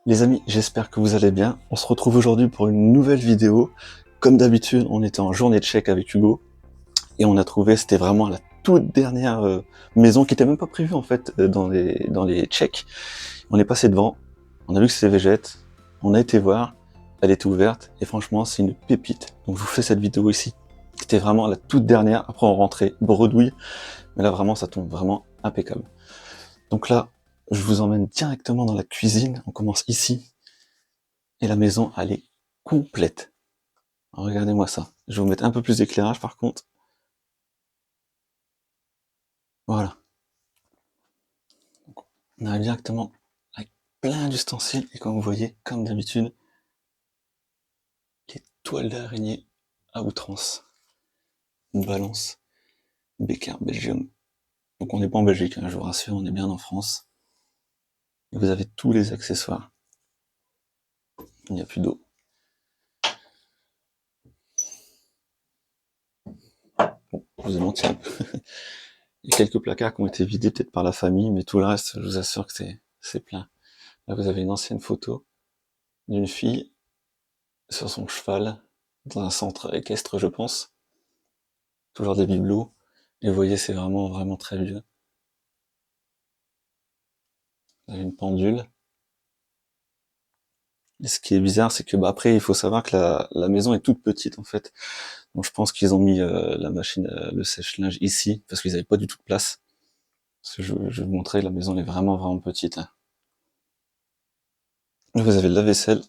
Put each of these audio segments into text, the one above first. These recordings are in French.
Les amis, j'espère que vous allez bien. On se retrouve aujourd'hui pour une nouvelle vidéo. Comme d'habitude, on était en journée de check avec Hugo et on a trouvé, c'était vraiment la toute dernière maison qui était même pas prévue en fait dans les checks. On est passé devant, on a vu que c'était Végète, on a été voir, elle était ouverte et franchement c'est une pépite. Donc je vous fais cette vidéo ici. C'était vraiment la toute dernière. Après on rentrait bredouille, mais là vraiment ça tombe vraiment impeccable. Donc là, je vous emmène directement dans la cuisine. On commence ici. Et la maison, elle est complète. Regardez-moi ça. Je vais vous mettre un peu plus d'éclairage par contre. Voilà. Donc, on arrive directement avec plein d'ustensiles. Et comme vous voyez, comme d'habitude, les toiles d'araignée à outrance. Une balance. Becker Belgium. Donc on n'est pas en Belgique, hein, je vous rassure, on est bien en France. Et vous avez tous les accessoires. Il n'y a plus d'eau. Bon, je vous ai menti un peu. Il y a quelques placards qui ont été vidés peut-être par la famille, mais tout le reste, je vous assure que c'est plein. Là, vous avez une ancienne photo d'une fille sur son cheval, dans un centre équestre, je pense. Toujours des bibelots. Et vous voyez, c'est vraiment, vraiment très vieux. Vous avez une pendule. Et ce qui est bizarre, c'est que, bah, après, il faut savoir que la maison est toute petite, en fait. Donc, je pense qu'ils ont mis la machine, le sèche-linge ici, parce qu'ils n'avaient pas du tout de place. Parce que je vais vous montrer, la maison est vraiment, vraiment petite, hein. Là, vous avez le lave-vaisselle.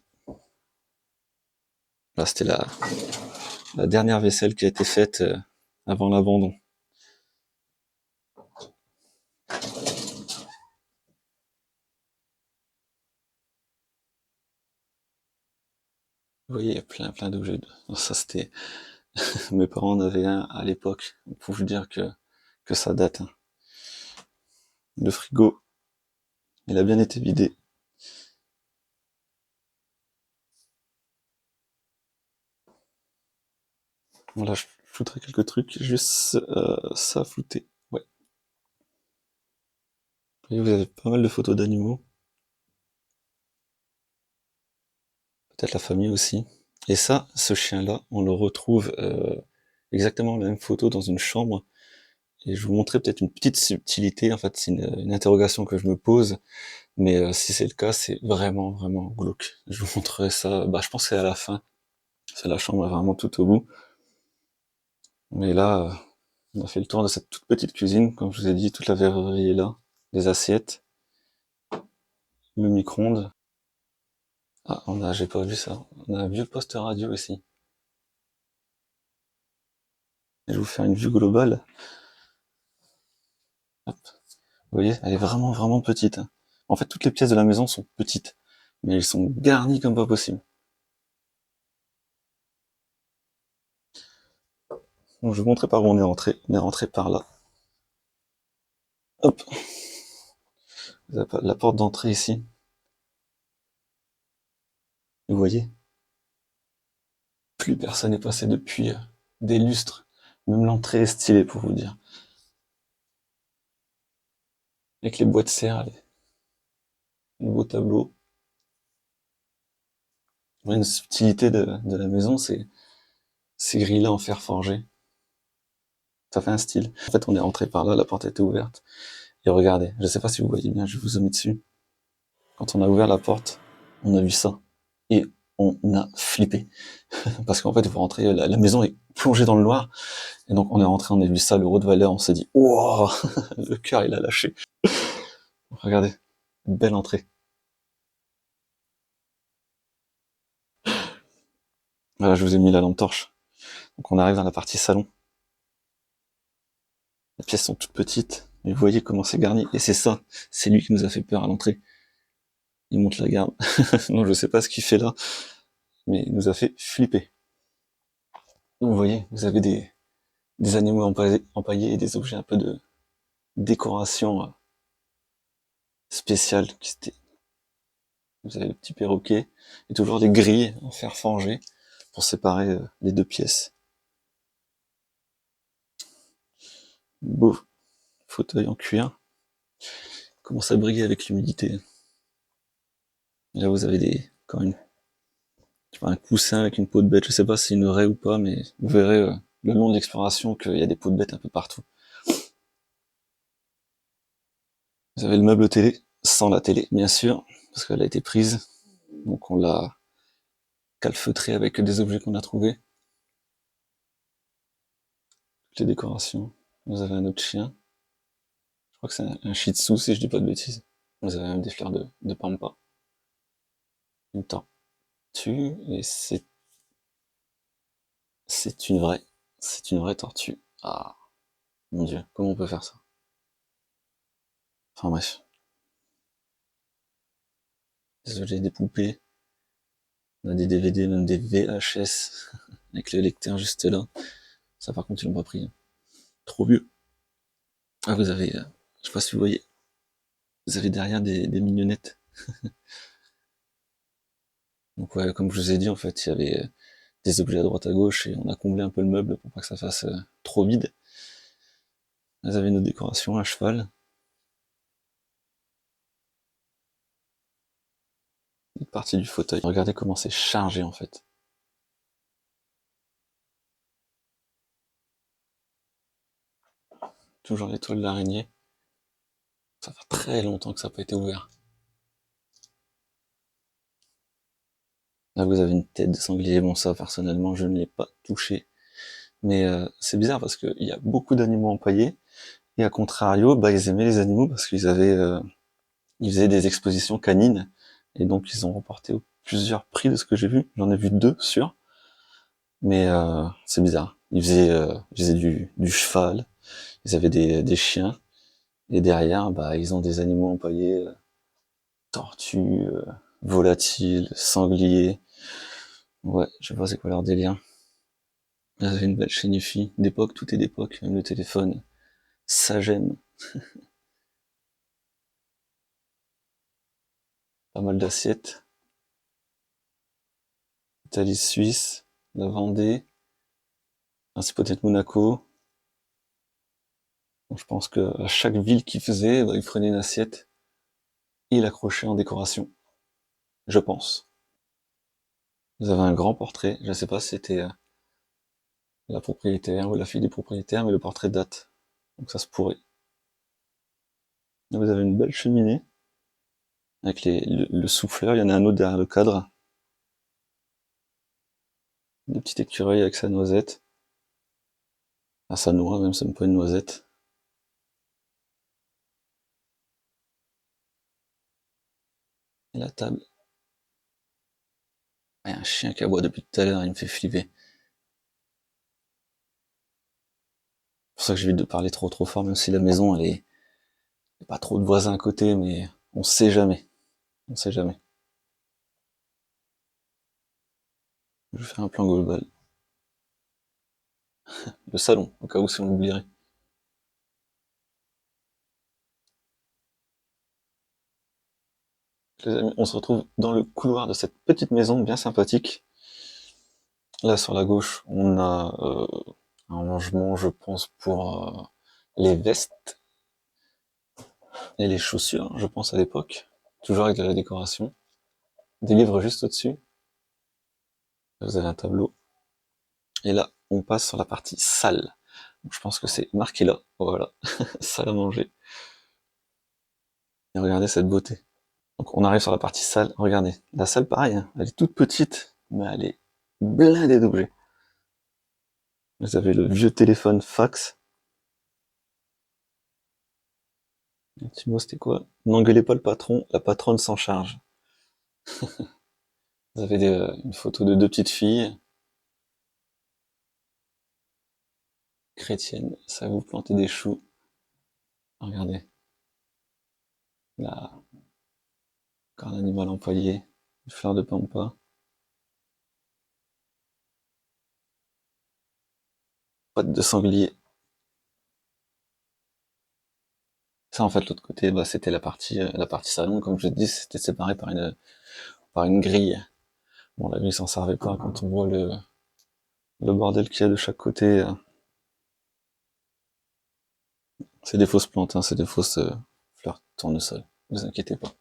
Là, c'était la dernière vaisselle qui a été faite avant l'abandon. Vous voyez, il y a plein, plein d'objets. Ça, c'était, mes parents en avaient un à l'époque. Pour vous dire que ça date, hein. Le frigo, il a bien été vidé. Voilà, je flouterai quelques trucs, juste ça flouter. Ouais. Et vous avez pas mal de photos d'animaux, peut-être la famille aussi. Et ça, ce chien-là, on le retrouve exactement la même photo dans une chambre. Et je vous montrerai peut-être une petite subtilité, en fait, c'est une interrogation que je me pose, mais si c'est le cas, c'est vraiment, vraiment glauque. Je vous montrerai ça, bah je pense que c'est à la fin, c'est la chambre vraiment tout au bout. Mais là, on a fait le tour de cette toute petite cuisine, comme je vous ai dit, toute la verrerie est là, les assiettes, le micro-ondes. Ah, j'ai pas vu ça. On a un vieux poste radio ici. Je vais vous faire une vue globale. Hop. Vous voyez, elle est vraiment, vraiment petite, hein. En fait, toutes les pièces de la maison sont petites, mais elles sont garnies comme pas possible. Donc, je vais vous montrer par où on est rentré. On est rentré par là. Hop. Vous avez la porte d'entrée ici. Vous voyez, plus personne n'est passé depuis des lustres. Même l'entrée est stylée, pour vous dire. Avec les boîtes de serre, les beaux tableaux. Une subtilité de la maison, c'est ces grilles-là en fer forgé. Ça fait un style. En fait, on est rentré par là, la porte était ouverte. Et regardez, je sais pas si vous voyez bien, je vous ai mis dessus. Quand on a ouvert la porte, on a vu ça. Et on a flippé. Parce qu'en fait, vous rentrez, la maison est plongée dans le noir. Et donc, on est rentré, on a vu ça, le Rottweiler, on s'est dit, wow, le cœur, il a lâché. Regardez, belle entrée. Voilà, je vous ai mis la lampe torche. Donc, on arrive dans la partie salon. Les pièces sont toutes petites. Mais vous voyez comment c'est garni. Et c'est ça, c'est lui qui nous a fait peur à l'entrée. Il monte la garde. Non, je sais pas ce qu'il fait là, mais il nous a fait flipper. Donc, vous voyez, vous avez des animaux empaillés et des objets un peu de décoration spéciale. Vous avez le petit perroquet et toujours des grilles en fer forgé pour séparer les deux pièces. Beau fauteuil en cuir. Commence à briller avec l'humidité. Et là, vous avez encore un coussin avec une peau de bête. Je sais pas si c'est une raie ou pas, mais vous verrez le long de l'exploration qu'il y a des peaux de bête un peu partout. Vous avez le meuble télé, sans la télé, bien sûr, parce qu'elle a été prise. Donc on l'a calfeutré avec des objets qu'on a trouvés. Toutes les décorations. Vous avez un autre chien. Je crois que c'est un shih tzu, si je dis pas de bêtises. Vous avez même des fleurs de pampa. Une tortue, et c'est une vraie tortue. Ah, mon dieu, comment on peut faire ça? Enfin bref. Désolé, des poupées. On a des DVD, même des VHS, avec le lecteur juste là. Ça par contre ils l'ont pas pris. Trop vieux. Ah vous avez, je sais pas si vous voyez, vous avez derrière des mignonnettes. Donc ouais, comme je vous ai dit, en fait, il y avait des objets à droite à gauche et on a comblé un peu le meuble pour pas que ça fasse trop vide. Vous avez nos décorations à cheval. Une partie du fauteuil. Regardez comment c'est chargé en fait. Toujours l'étoile de l'araignée. Ça fait très longtemps que ça n'a pas été ouvert. Là vous avez une tête de sanglier. Bon ça personnellement je ne l'ai pas touché. Mais c'est bizarre parce qu'il y a beaucoup d'animaux empaillés. Et à contrario, bah, ils aimaient les animaux parce ils faisaient des expositions canines. Et donc ils ont remporté plusieurs prix de ce que j'ai vu. J'en ai vu 2 sûrs. Mais c'est bizarre. Ils faisaient du cheval, ils avaient des chiens, et derrière, bah, ils ont des animaux empaillés, tortues, volatiles, sangliers. Ouais, je sais pas c'est quoi leur délire. Ils avaient une belle chaîne IFI, d'époque, tout est d'époque, même le téléphone. Ça j'aime. Pas mal d'assiettes. Italie, Suisse, la Vendée. Ah, c'est peut-être Monaco. Donc, je pense que à chaque ville qu'il faisait, bah, il prenait une assiette et il l'accrochait en décoration. Je pense. Vous avez un grand portrait. Je sais pas si c'était la propriétaire ou la fille des propriétaires, mais le portrait date. Donc ça se pourrait. Là, vous avez une belle cheminée avec le souffleur. Il y en a un autre derrière le cadre. Une petite écureuil avec sa noisette. Ah, sa noix, même, c'est même pas une noisette. Et la table. Ah, il y a un chien qui aboie depuis tout à l'heure, il me fait flipper. C'est pour ça que j'évite de parler trop fort, même si la maison, il y a pas trop de voisins à côté, mais on sait jamais. On sait jamais. Je vais faire un plan global. Le salon, au cas où si on l'oublierait. Les amis, on se retrouve dans le couloir de cette petite maison bien sympathique. Là, sur la gauche, on a un rangement, je pense, pour les vestes et les chaussures, je pense, à l'époque. Toujours avec de la décoration. Des livres juste au-dessus. Vous avez un tableau. Et là, on passe sur la partie salle. Donc, je pense que c'est marqué là. Voilà. Salle à manger. Et regardez cette beauté. Donc, on arrive sur la partie salle. Regardez. La salle, pareil, hein, elle est toute petite, mais elle est blindée d'objets. Vous avez le vieux téléphone fax. Un petit mot, c'était quoi? N'engueulez pas le patron, la patronne s'en charge. Vous avez une photo de 2 petites filles chrétiennes, ça vous planter des choux. Regardez, là, encore un animal empaillé, une fleur de pampa, patte de sanglier. Ça, en fait, l'autre côté, bah, c'était la partie salon, comme je l'ai dit, c'était séparé par une grille. Bon, la grille s'en servait pas quand on voit le bordel qu'il y a de chaque côté. C'est des fausses plantes, hein, c'est des fausses fleurs tournesol. Ne vous inquiétez pas.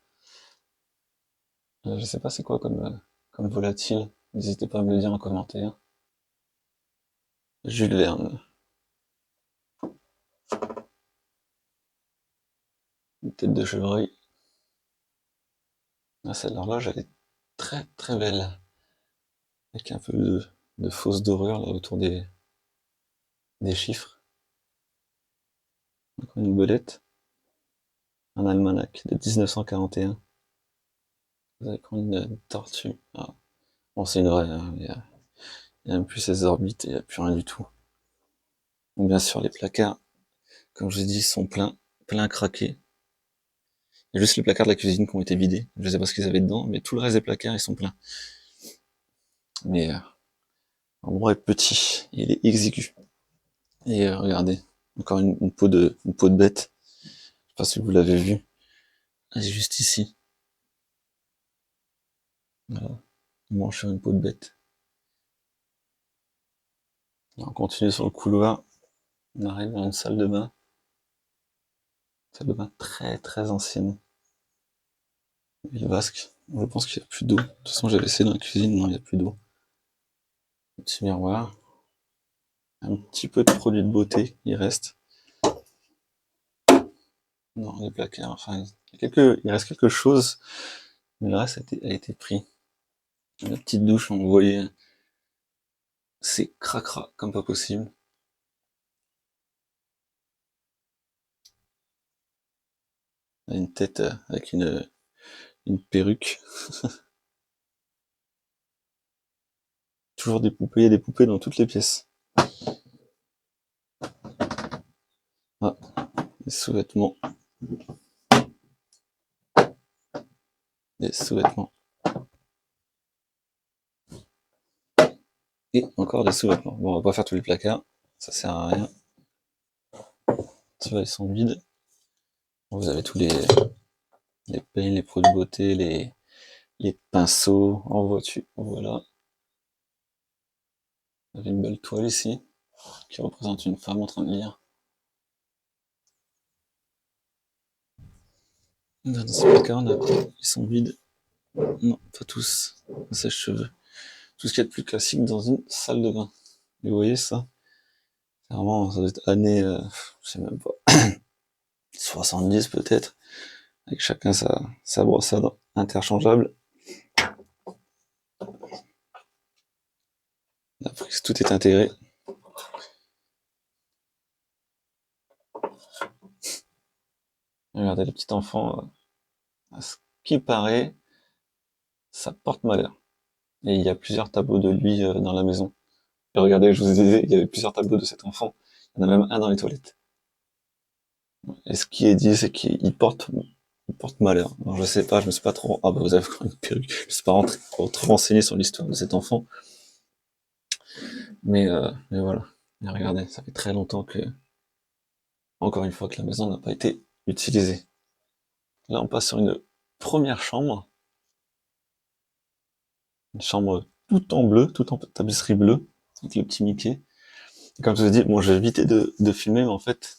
Je sais pas c'est quoi comme volatile. N'hésitez pas à me le dire en commentaire. Jules Verne. Une tête de chevreuil. Ah, celle l'horloge, elle est très très belle. Avec un peu de fausse dorure là autour des chiffres. Encore une belette. Un almanach de 1941. Vous avez encore une tortue. Ah. Bon, c'est une vraie, hein. Il y a même plus ses orbites et il n'y a plus rien du tout. Donc, bien sûr, les placards, comme je vous ai dit, sont pleins craqués. Il y a juste les placards de la cuisine qui ont été vidés. Je sais pas ce qu'ils avaient dedans, mais tout le reste des placards, ils sont pleins. Mais l'endroit est petit, il est exigu. Et regardez, encore une peau de bête. Je sais pas si vous l'avez vu. Elle est juste ici. Voilà. On mange sur une peau de bête. Et on continue sur le couloir. On arrive dans une salle de bain. Salle de bain très très ancienne. Ville vasque. Je pense qu'il n'y a plus d'eau. De toute façon, j'avais essayé dans la cuisine, non, il n'y a plus d'eau. Un petit miroir. Un petit peu de produit de beauté, il reste. Non, les placards, enfin, il reste quelque chose, mais le reste a été pris. La petite douche, on voyait, c'est cracra comme pas possible. Une tête avec une perruque. Toujours des poupées, il y a des poupées dans toutes les pièces. Ah, des sous-vêtements. Des sous-vêtements. Et encore des sous-vêtements. Bon, on va pas faire tous les placards, ça sert à rien. Ceux-là, ils sont vides. Vous avez tous les peignes, les produits de beauté, les pinceaux en voiture. Voilà. Vous avez une belle toile ici, qui représente une femme en train de lire. Dans ces placards, ils sont vides. Non, pas tous. Un sèche-cheveux. Tout ce qu'il y a de plus classique dans une salle de bain. Et vous voyez ça? C'est vraiment, ça doit être années, je sais même pas, 70 peut-être, avec chacun sa brosse à dents interchangeable. La prise, tout est intégré. Regardez le petit enfant, à ce qui paraît, ça porte malheur. Et il y a plusieurs tableaux de lui dans la maison. Et regardez, je vous disais, il y avait plusieurs tableaux de cet enfant. Il y en a même un dans les toilettes. Et ce qui est dit, c'est qu'il porte malheur. Alors, je sais pas, je me suis pas trop, ah bah vous avez encore une perruque. Je me suis pas trop renseigné sur l'histoire de cet enfant. Mais voilà. Et regardez, ça fait très longtemps que, encore une fois, que la maison n'a pas été utilisée. Là, on passe sur une première chambre. Une chambre tout en bleu, tout en tapisserie bleue, avec le petit Mickey. Et comme je vous ai dit, bon, j'ai évité de filmer, mais en fait,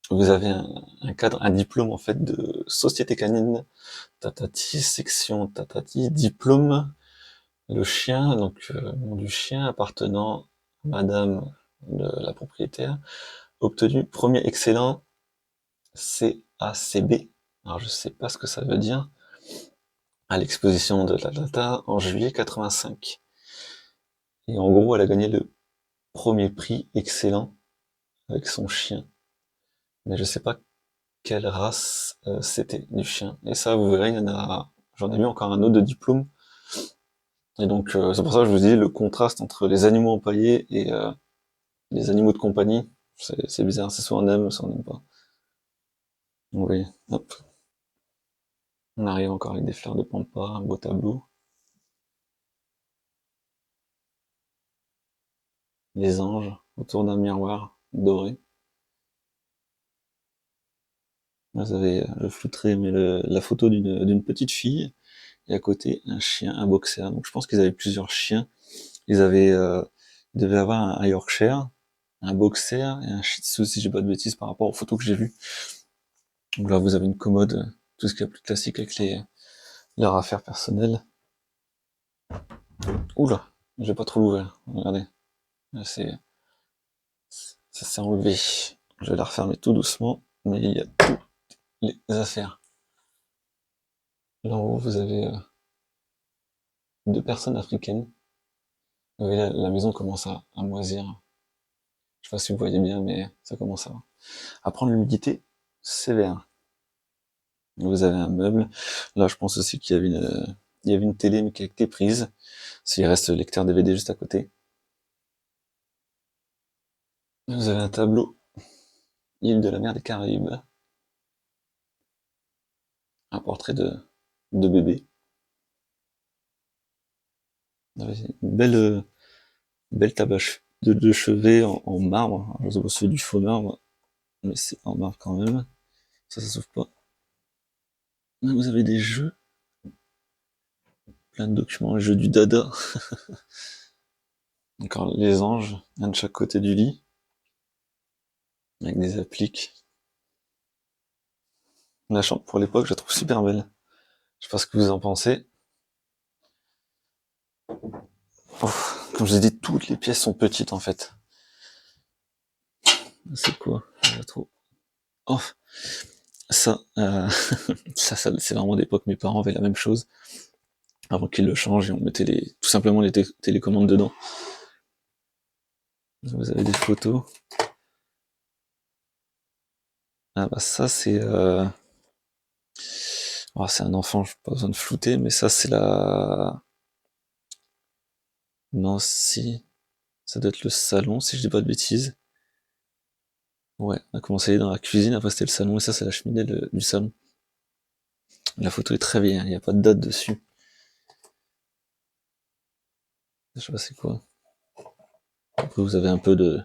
vous avez un cadre, un diplôme, en fait, de société canine, tatati, section tatati, diplôme, le chien, donc, nom du chien appartenant à madame la propriétaire, obtenu premier excellent CACB. Alors, je sais pas ce que ça veut dire. À l'exposition de la data en juillet 85. Et en gros, elle a gagné le premier prix excellent avec son chien. Mais je sais pas quelle race c'était du chien. Et ça, vous verrez, j'en ai mis encore un autre de diplôme. Et donc, c'est pour ça que je vous dis le contraste entre les animaux empaillés et les animaux de compagnie. C'est bizarre, c'est soit on aime, soit on n'aime pas. Donc, vous voyez, hop. On arrive encore avec des fleurs de pampa, un beau tableau. Les anges autour d'un miroir doré. Vous avez le floutré, mais la photo d'une petite fille, et à côté un chien, un boxer. Donc je pense qu'ils avaient plusieurs chiens. Ils devaient avoir un Yorkshire, un boxer et un Shih Tzu, si j'ai pas de bêtises par rapport aux photos que j'ai vues. Donc là vous avez une commode, tout ce qui est plus classique avec Leur affaire personnelle. Oula, j'ai pas trop l'ouvert. Regardez. C'est, ça s'est enlevé. Je vais la refermer tout doucement, mais il y a toutes les affaires. Là en haut, vous avez 2 personnes africaines. Vous voyez, la maison commence à moisir. Je sais pas si vous voyez bien, mais ça commence à prendre l'humidité sévère. Vous avez un meuble. Là, je pense aussi il y avait une télé, mais qui a été prise. S'il reste le lecteur DVD juste à côté. Vous avez un tableau. Île de la mer des Caraïbes. Un portrait de bébé. Une belle tabache de chevet en marbre. Alors, c'est du faux marbre, mais c'est en marbre quand même. Ça s'ouvre pas. Là, vous avez des jeux. Plein de documents, les jeux du dada. Encore les anges, un de chaque côté du lit. Avec des appliques. La chambre, pour l'époque, je la trouve super belle. Je sais pas ce que vous en pensez. Oh, comme je l'ai dit, toutes les pièces sont petites, en fait. C'est quoi? Trop. Oh, ça, ça c'est vraiment d'époque. Mes parents avaient la même chose. Avant qu'ils le changent, et on mettait tout simplement les télécommandes dedans. Vous avez des photos. Ah bah ça c'est oh, c'est un enfant, j'ai pas besoin de flouter, mais ça c'est la... Non, si... Ça doit être le salon, si je dis pas de bêtises. Ouais, on a commencé dans la cuisine, après c'était le salon, et ça c'est la cheminée du salon. La photo est très vieille, il n'y a pas de date dessus. Je sais pas c'est quoi. Après vous avez un peu de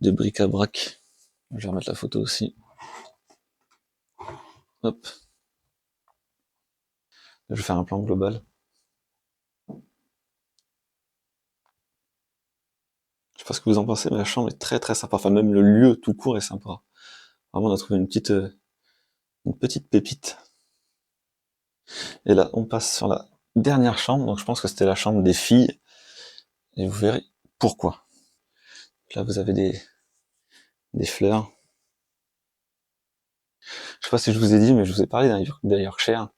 bric-à-brac. Je vais remettre la photo aussi. Hop. Je vais faire un plan global. Je sais pas ce que vous en pensez, mais la chambre est très très sympa. Enfin, même le lieu tout court est sympa. Vraiment, on a trouvé une petite pépite. Et là, on passe sur la dernière chambre. Donc, je pense que c'était la chambre des filles. Et vous verrez pourquoi. Là, vous avez des fleurs. Je sais pas si je vous ai dit, mais je vous ai parlé d'un Yorkshire.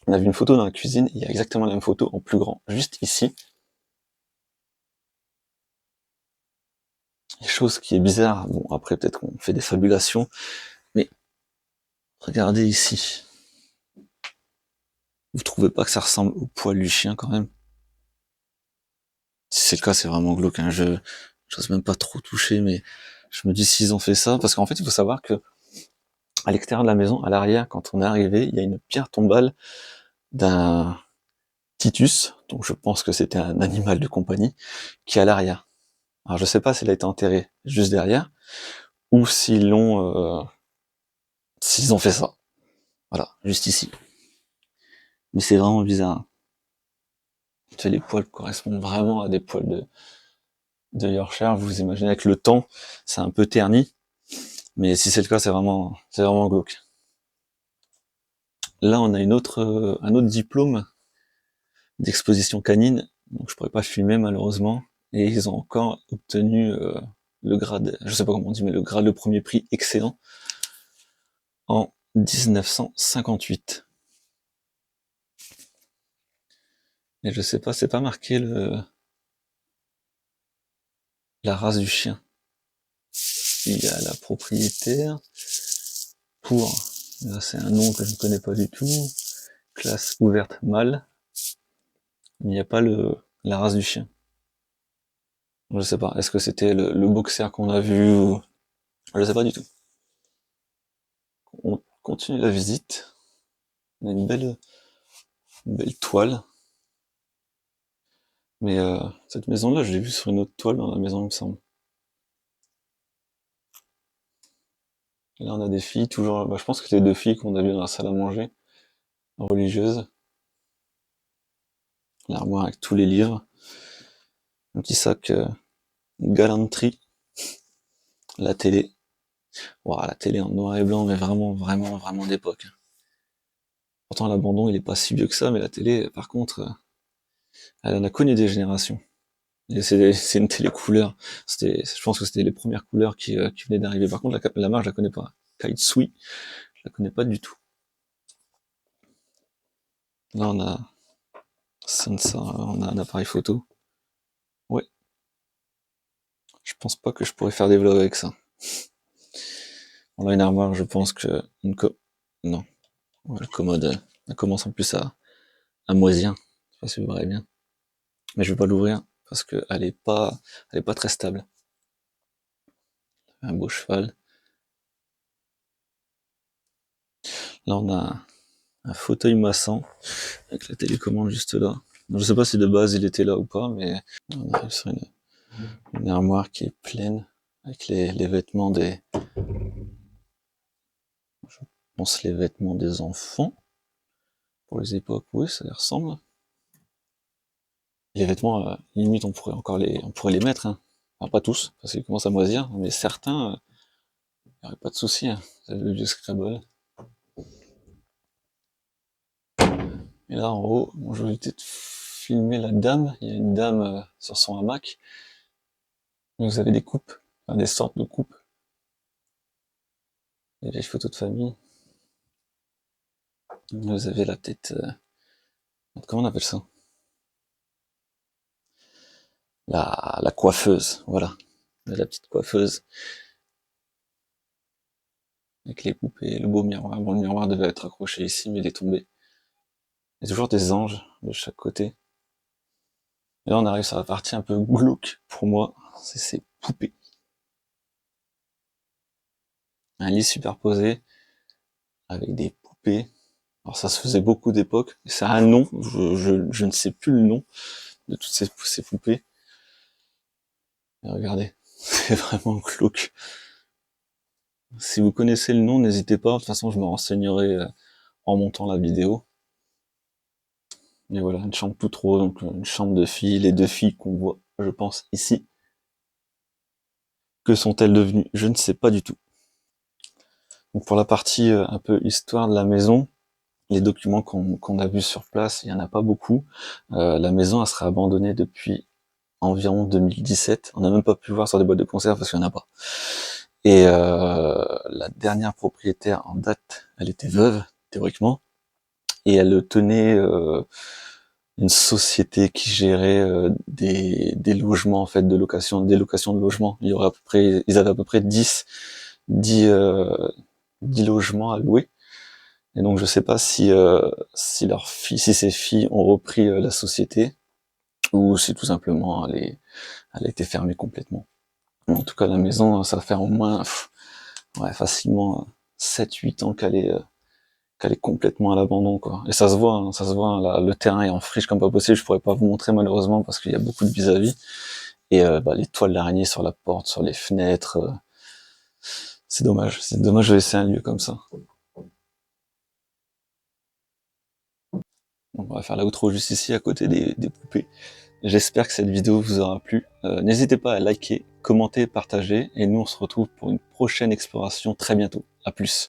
On a vu une photo dans la cuisine. Il y a exactement la même photo en plus grand, juste ici. Et chose qui est bizarre. Bon, après, peut-être qu'on fait des fabulations. Mais regardez ici. Vous trouvez pas que ça ressemble au poil du chien quand même? Si c'est le cas, c'est vraiment glauque, hein. J'ose même pas trop toucher, mais je me dis s'ils ont fait ça, parce qu'en fait, il faut savoir que à l'extérieur de la maison, à l'arrière, quand on est arrivé, il y a une pierre tombale d'un Titus, donc je pense que c'était un animal de compagnie, qui est à l'arrière. Alors je sais pas s'il a été enterré juste derrière, ou s'ils ont fait ça. Voilà, juste ici. Mais c'est vraiment bizarre. Tu sais, les poils correspondent vraiment à des poils de Yorkshire. Vous imaginez avec le temps, c'est un peu terni. Mais si c'est le cas, c'est vraiment glauque. Là, on a un autre diplôme d'exposition canine. Donc, je pourrais pas filmer malheureusement. Et ils ont encore obtenu le grade, je sais pas comment on dit, mais le grade, le premier prix excellent en 1958. Et je sais pas, c'est pas marqué la race du chien. Il y a la propriétaire pour, là c'est un nom que je ne connais pas du tout, classe ouverte mâle. Il n'y a pas la race du chien. Je sais pas, est-ce que c'était le boxer qu'on a vu ou... Je sais pas du tout. On continue la visite. On a une belle toile. Mais cette maison-là, je l'ai vue sur une autre toile dans la maison, il me semble. Là, on a des filles, toujours... Bah, je pense que c'est les 2 filles qu'on a vues dans la salle à manger, religieuse. L'armoire avec tous les livres. Un petit sac galanterie. La télé. Wow, la télé en noir et blanc, mais vraiment, vraiment, vraiment d'époque. Pourtant l'abandon il est pas si vieux que ça, mais la télé par contre, elle en a connu des générations. Et c'est une télé couleur. Je pense que c'était les premières couleurs qui venaient d'arriver. Par contre la marque je la connais pas. Kaitsui, je la connais pas du tout. Là on a on a un appareil photo. Ouais. Je pense pas que je pourrais faire des vlogs avec ça. Bon là une armoire, je pense que non. Ouais, la commode, elle commence en plus à moisir. Je sais pas si vous verrez bien. Mais je vais pas l'ouvrir parce que elle est pas très stable. Un beau cheval. Là on a un fauteuil massant avec la télécommande juste là. Je sais pas si de base il était là ou pas, mais on arrive sur une armoire qui est pleine avec les vêtements je pense les vêtements des enfants. Pour les époques, oui, ça y ressemble. Les vêtements, limite, on pourrait les mettre, hein. Enfin, pas tous, parce qu'ils commencent à moisir, mais certains, il n'y aurait pas de souci, hein. Vous avez le vieux Scrabble. Et là, en haut, bon, je vais éviter de filmer la dame. Il y a une dame sur son hamac. Vous avez des coupes, enfin, des sortes de coupes. Des vieilles photos de famille. Vous avez la tête... comment on appelle ça? La coiffeuse, voilà. La petite coiffeuse. Avec les poupées, le beau miroir. Bon, le miroir devait être accroché ici, mais il est tombé. Il y a toujours des anges de chaque côté. Et là, on arrive sur la partie un peu glauque pour moi. C'est ces poupées. Un lit superposé avec des poupées. Alors ça se faisait beaucoup d'époque. Ça a un nom. Je ne sais plus le nom de toutes ces poupées. Et regardez, c'est vraiment glauque. Si vous connaissez le nom, n'hésitez pas. De toute façon, je me renseignerai en montant la vidéo. Et voilà, une chambre toute rose, donc une chambre de filles, les deux filles qu'on voit, je pense, ici. Que sont-elles devenues? Je ne sais pas du tout. Donc pour la partie un peu histoire de la maison, les documents qu'on a vus sur place, il n'y en a pas beaucoup. La maison, elle sera abandonnée depuis environ 2017. On n'a même pas pu voir sur des boîtes de conserve parce qu'il n'y en a pas. Et la dernière propriétaire en date, elle était veuve, théoriquement, et elle tenait une société qui gérait des logements en fait de location, des locations de logements. Il y aurait à peu près, ils avaient à peu près 10 logements à louer. Et donc je sais pas si leurs filles, si ces filles ont repris la société ou si tout simplement elle a été fermée complètement. En tout cas la maison, ça va faire au moins ouais, facilement 7-8 ans qu'elle est complètement à l'abandon quoi. Et ça se voit, hein, ça se voit, là, le terrain est en friche comme pas possible, je pourrais pas vous montrer malheureusement parce qu'il y a beaucoup de vis-à-vis. Et les toiles d'araignée sur la porte, sur les fenêtres, c'est dommage de laisser un lieu comme ça. Donc, on va faire l'outro juste ici à côté des poupées. J'espère que cette vidéo vous aura plu. N'hésitez pas à liker, commenter, partager, et nous on se retrouve pour une prochaine exploration très bientôt. À plus.